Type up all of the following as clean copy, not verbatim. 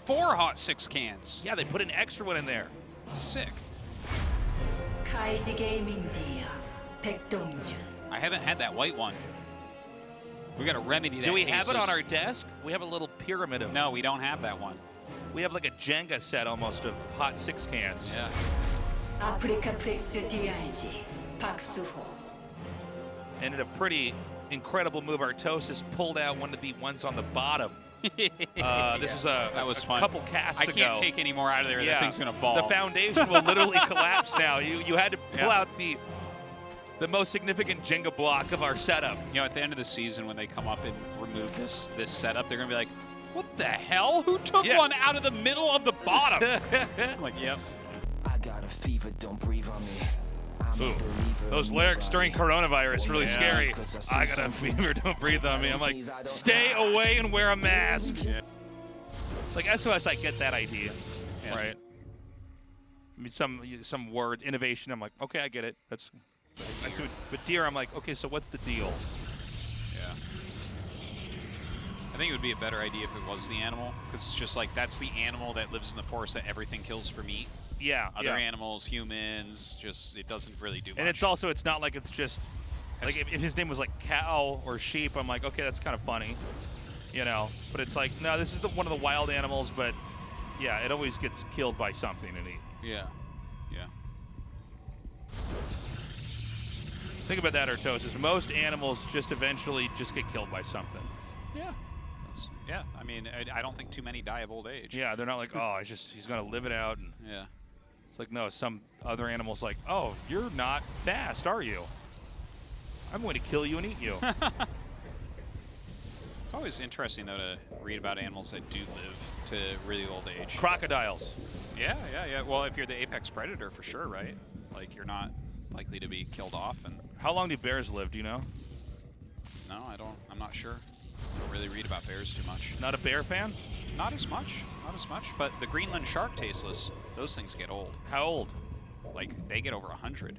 4 Hot 6 cans. Yeah, they put an extra one in there. Sick. 카이지 게이밍 디어 백동준. I haven't had that white one. We got to remedy that. Do we have it on Tasteless. our desk? We have a little pyramid of. No, we don't have that one. We have like a Jenga set almost of Hot 6 cans. Yeah. 아프리카 프렉스 DRG 박수호. And in a pretty incredible move, Artosis pulled out one of the ones on the bottom. This was that was fun. couple casts ago. I can't take any more out of there. Yeah. That thing's gonna fall. The foundation will literally collapse now. You had to pull Yeah. out the most significant Jenga block of our setup. You know, at the end of the season, when they come up and remove this setup, they're gonna be like, "What the hell? Who took Yeah. one out of the middle of the bottom?" I'm like, "Yep." I got a fever, don't breathe on me. I'm a Ooh, believer those in lyrics during nobody. coronavirus really Yeah. scary. Cause I see got a something. fever, don't breathe on me. I'm like, Means I don't stay hide. away and wear a mask. Yeah. Like SOS, I get that idea, Yeah. right? I mean, some word innovation. I'm like, okay, I get it. That's. I see what, but deer, I'm like, okay, so what's the deal? Yeah. I think it would be a better idea if it was the animal, because it's just like that's the animal that lives in the forest that everything kills for meat. Yeah, Other yeah. animals, humans, just it doesn't really do much. And it's not like it's just like if his name was like cow or sheep, I'm like, okay, that's kind of funny, you know. But it's like, no, this is one of the wild animals, but yeah, it always gets killed by something and eat. Yeah. Yeah. Think about that, Artosis. Most animals just eventually just get killed by something. Yeah. Yeah. I mean, I don't think too many die of old age. Yeah, they're not like, oh, he's gonna live it out. And Yeah. it's like, no, some other animal's like, oh, you're not fast, are you? I'm going to kill you and eat you. It's always interesting though to read about animals that do live to really old age. Crocodiles. Yeah. Well, if you're the apex predator, for sure, right? Like you're not likely to be killed off. And How long do bears live? Do you know? no, I don't. I'm not sure. I don't really read about bears too much. Not a bear fan? Not as much. Not as much. But the Greenland shark tasteless, those things get old. How old? Like they get over 100.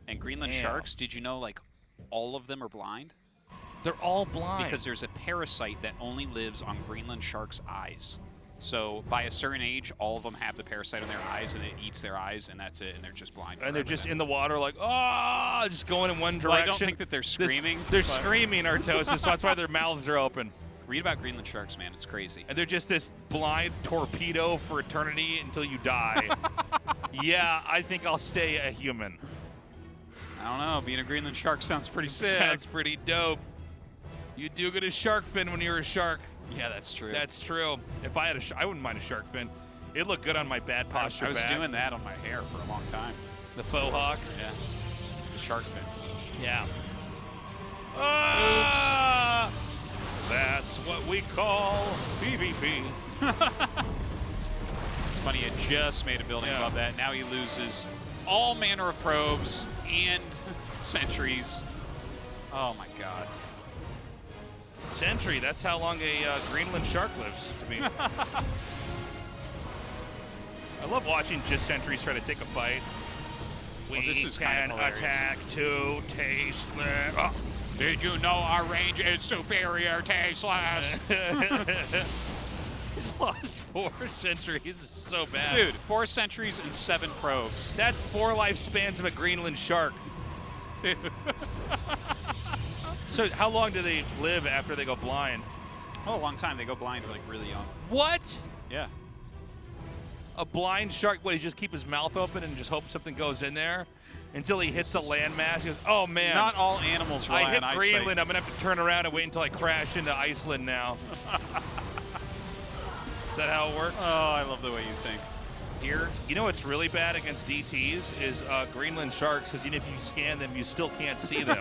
And Greenland Damn. sharks, did you know like all of them are blind? They're all blind. Because there's a parasite that only lives on Greenland sharks' eyes. So by a certain age, all of them have the parasite on their eyes, and it eats their eyes, and that's it, and they're just blind. and they're forever just then. in the water like, oh, just going in one direction. Well, I don't think that they're screaming. They're but screaming, Artosis, so that's why their mouths are open. Read about Greenland sharks, man. It's crazy. And they're just this blind torpedo for eternity until you die. Yeah, I think I'll stay a human. I don't know. Being a Greenland shark sounds pretty sick. Sounds pretty dope. You do get a shark fin when you're a shark. Yeah, that's true. That's true. If I had I wouldn't mind a shark fin. It looked good on my bad posture I was back. doing that on my hair for a long time. The faux hawk. Yeah. The shark fin. Yeah. Ah! That's what we call PvP. It's funny, it just made a building above that. Now he loses all manner of probes and sentries. Oh my god. Century, that's how long a Greenland shark lives to me. I love watching just sentries try to take a fight. Well, We this is can kind of hilarious. attack to Tasteless. Oh. Did you know our range is superior, Tasteless? He's lost 4 centuries. This is so bad. Dude, 4 sentries and 7 probes. That's 4 lifespans of a Greenland shark. Dude. So how long do they live after they go blind? Oh, a long time. They go blind like really young. What? Yeah. A blind shark, what, he just keep his mouth open and just hope something goes in there until he hits the landmass? He goes, oh man. Not all animals rely I hit on eyesight. Greenland, I'm gonna have to turn around and wait until I crash into Iceland now. Is that how it works? Oh, I love the way you think. Here, you know what's really bad against DTs is Greenland sharks, because even if you scan them, you still can't see them.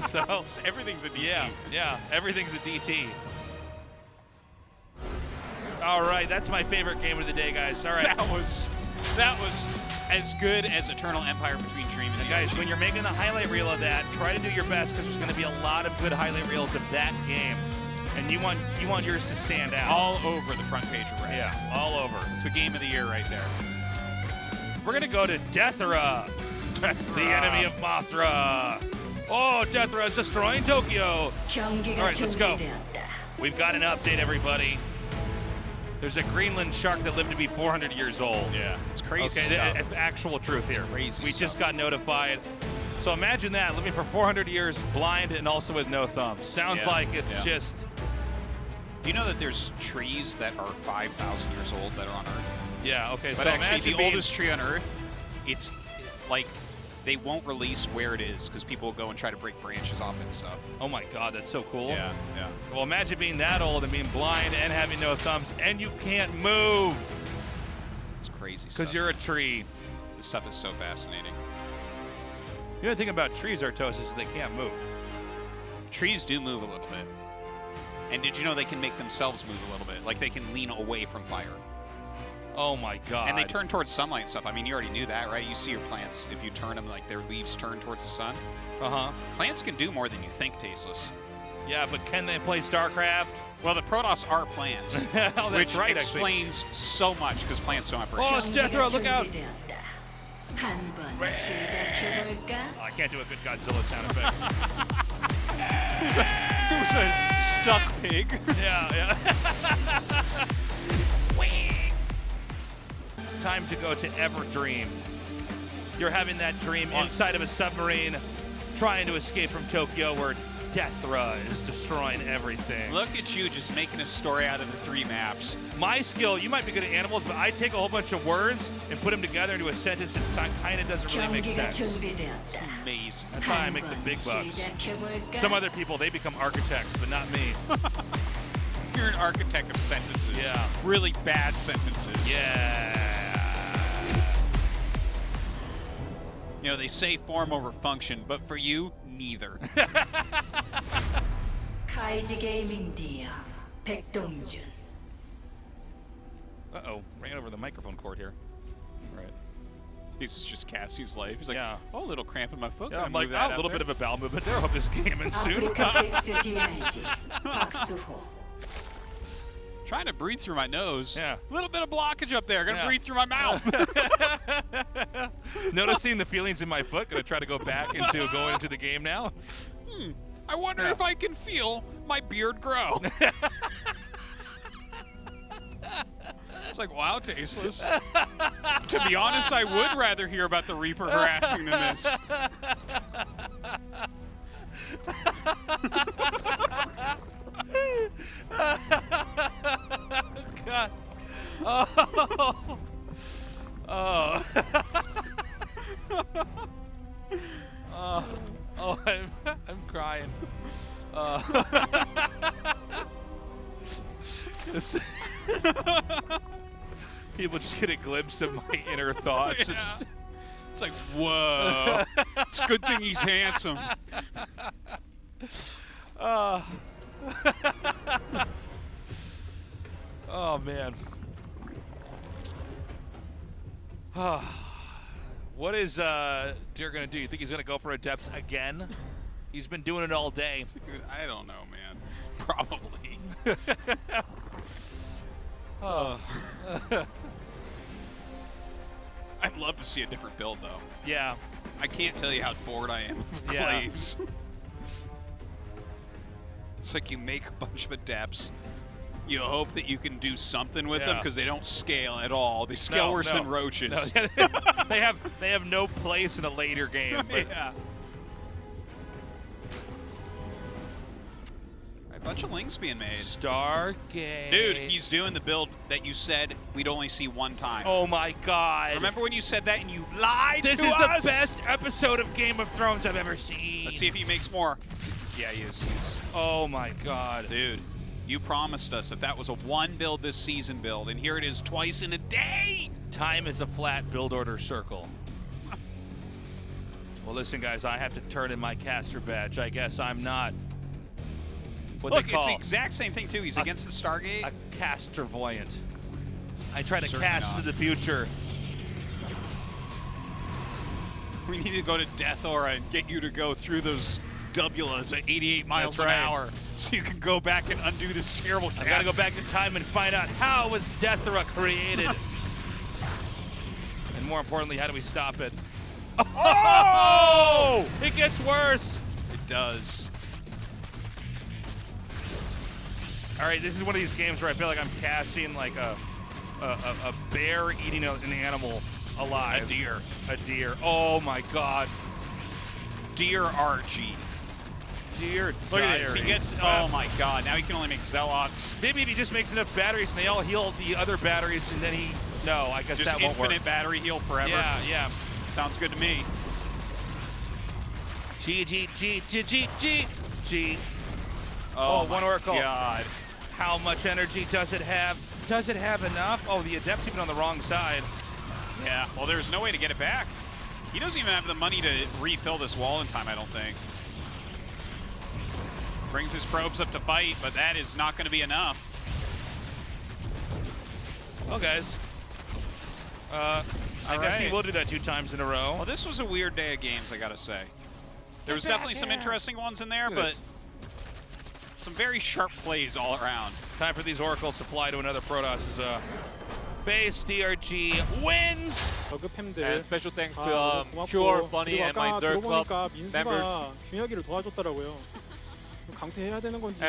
So Everything's a DT. yeah, everything's a DT. All right, that's my favorite game of the day, guys. All right. That was as good as Eternal Empire Between Dream and Guys, when you're making the highlight reel of that, try to do your best, because there's going to be a lot of good highlight reels of that game, and you want yours to stand out. all over the front page of Reddit. Yeah, all over. It's the game of the year right there. We're going to go to Dethra, the enemy of Mothra. Oh, Dethra is destroying Tokyo. 경기가 All right, let's go. 준비되었다. We've got an update, everybody. There's a Greenland shark that lived to be 400 years old. Yeah, it's crazy Okay, stuff. actual truth here. crazy We stuff. just got notified. So imagine that, living for 400 years, blind and also with no thumbs. Sounds Yeah, like it's yeah. just... Do you know that there's trees that are 5,000 years old that are on Earth? Yeah, okay, But so actually, imagine the being... oldest tree on Earth, it's like they won't release where it is because people will go and try to break branches off and stuff. Oh my God, that's so cool. Yeah. Well, imagine being that old and being blind and having no thumbs, and you can't move It's crazy stuff. because you're a tree. This stuff is so fascinating. The only thing about trees, Artosis, is they can't move. Trees do move a little bit. And did you know they can make themselves move a little bit? Like they can lean away from fire. Oh my God. And they turn towards sunlight and stuff. I mean, you already knew that, right? You see your plants, if you turn them, like their leaves turn towards the sun. Uh-huh. Plants can do more than you think, Tasteless. Yeah, but can they play StarCraft? Well, the Protoss are plants. Oh, that's which right, explains so much because plants don't have Oh, brains. it's Deathra, look out! 준비되었다. 한번 시작해볼까? Oh, I can't do a good Godzilla sound effect. Who's a stuck pig? Yeah. Time to go to Everdream. You're having that dream inside of a submarine, trying to escape from Tokyo, where Deathra is destroying everything. Look at you just making a story out of the 3 maps. My skill, you might be good at animals, but I take a whole bunch of words and put them together into a sentence that kind of doesn't really make 경기가 sense. 준비되었다. Amazing. That's how I make the big 한번 bucks. 시작해볼까? Some other people, they become architects, but not me. You're an architect of sentences. Yeah. Really bad sentences. Yeah. You know, they say form over function, but for you, neither. 카이지 게이밍 디아 백동준. Uh-oh, ran over the microphone cord here. Right. This is just Cassie's life. He's like, Yeah. oh, a little cramp in my foot. Yeah, Gonna I'm like, move that a out little there." bit of a bowel movement there. Hope this game ends soon. 아프리카 텍스 DIG 박수호. Trying to breathe through my nose. Yeah. A little bit of blockage up there. Gonna Yeah. breathe through my mouth. Noticing the feelings in my foot. Gonna try to go back into going into the game now. I wonder if I can feel my beard grow. It's like, wow, Tasteless. To be honest, I would rather hear about the Reaper harassing than this. God. Oh. Oh. Oh, I'm crying. This- People just get a glimpse of my inner thoughts. Yeah. It's like, whoa. It's a good thing he's handsome. Oh, man. What is Deer going to do? You think he's going to go for Adepts again? He's been doing it all day. I don't know, man. Probably. I'd love to see a different build, though. Yeah. I can't tell you how bored I am of Yeah. Glaives. It's like you make a bunch of adepts. You hope that you can do something with them Yeah. because they don't scale at all. They scale worse than roaches. No, they have no place in a later game. But Yeah. A bunch of links being made. Stargate. Dude, he's doing the build that you said we'd only see one time. Oh my God. Remember when you said that and you lied This to is us? the best episode of Game of Thrones I've ever seen. Let's see if he makes more. Yeah, he is. Oh my God. Dude, you promised us that that was a one build this season build, and here it is twice in a day. Time is a flat build order circle. Well, listen, guys, I have to turn in my caster badge. I guess I'm not what Look, they call it's the exact same thing, too. He's against the Stargate. a caster voyant. I try to Certainly cast not. into the future. We need to go to Death Aura and get you to go through those Wulas at 88 miles That's an right. hour so you can go back and undo this terrible I gotta go back in time and find out how was Deathra created. And more importantly, how do we stop it? Oh! It gets worse. It does. All right, this is one of these games where I feel like I'm casting like a bear eating an animal alive. A deer. A deer. Oh my God. Deer RG. Deer. Look at this. He diary. gets. Oh my God. Now he can only make zealots. Maybe if he just makes enough batteries and they all heal the other batteries, and then he. No, I guess Just that won't work. infinite battery heal forever. Yeah, yeah. Sounds good to me. G. Oh, one my oracle. God. How much energy does it have? Does it have enough? Oh, the Adept's even on the wrong side. Yeah. Well, there's no way to get it back. He doesn't even have the money to refill this wall in time, I don't think. Brings his probes up to fight, but that is not going to be enough. Well, guys. I guess he will do that 2 times in a row. Well, this was a weird day of games, I gotta say. There was definitely some interesting ones in there, but some very sharp plays all around. Time for these oracles to fly to another Protoss's base. DRG wins. And special thanks to Pure, Bunny, and my Zerg Club members. 준혁이를 도와줬더라고요. 강퇴해야 되는 건지.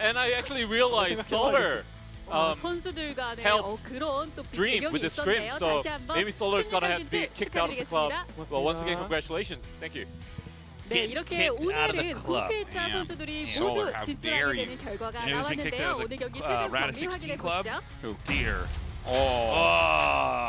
And I actually realized Solar 선수들 간에 helped 그런 또 dream 배경이 with the script, 있었네요. so 다시 한번 maybe Solar's gonna have to be 심리전 kicked out of the club. 축하드리겠습니다. Well, once again, congratulations. Thank you. 네, 이렇게 kicked out of the 오늘은 club. 9회차 선수들이 Solar, 모두 how 진출하게 dare 되는 결과가 And who's been kicked 나왔는데요. out of 오늘 경기 the 최종 Rata 경기 16 확인해 club? 보시죠. Deer. Oh. Oh.